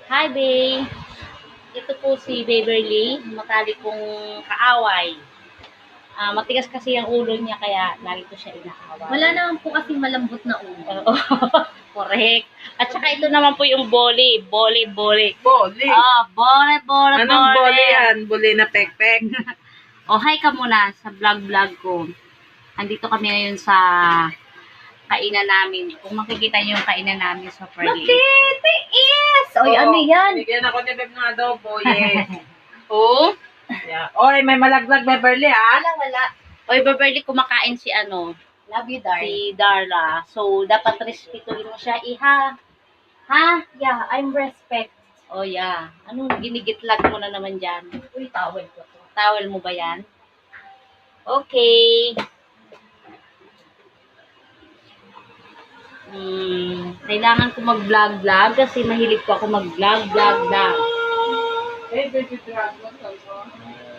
Hi, Bay. Ito po si Beverly, matalik kong kaaway. Matigas kasi ang ulo niya kaya lagi ko siya inaaway. Wala naman po kasi malambot na ulo. Oo. Correct. At saka ito naman po yung boli. Boli. Boli. Boli. Anong boli yan? Boli na pekpek. Hi ka muna sa vlog ko. Andito kami ngayon sa kainan namin. Kung makikita niyo yung kainan namin sa Perli. Matitiis! Oy, ano yan? Bigyan ako ni Beb ng adobo, yes. Oo. Yeah. Oy, may malaglag Beverly, ha? Wala. Oy, Beverly, kumakain si Love you, darling. si Darla. So, dapat respetuhin mo siya, iha. Ha? Yeah, I'm respect. Oh, yeah. Ano, ginigitlag mo na naman dyan? Uy, tawel ko to. Towel mo ba yan? Okay. Kailangan ko mag-vlog kasi mahilig ko ako mag-vlog. Hey, baby dragon.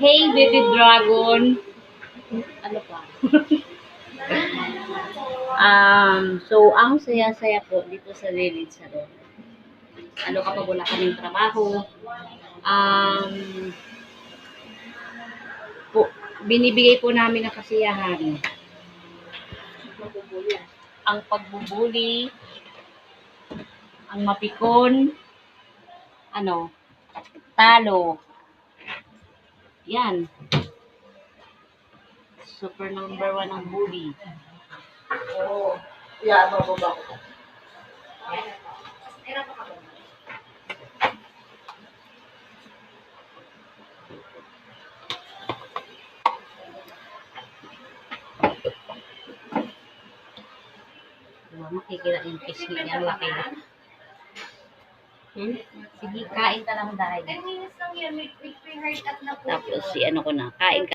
Hey, baby dragon. Ano pa? So, ang saya-saya po dito sa Lilid Salon. Kapag wala kaming trabaho, binibigay po namin ang kasiyahan. Ang pagbubuli, ang mapikon, talo. Yan. Super number 1 ang bully. Oo. Yeah, bababa ko. Makikita yung pisngi niya, laki. Sige, kain ka lang dahil. Ay, minus lang yan. May pre-heart at na po. Tapos, kain ka.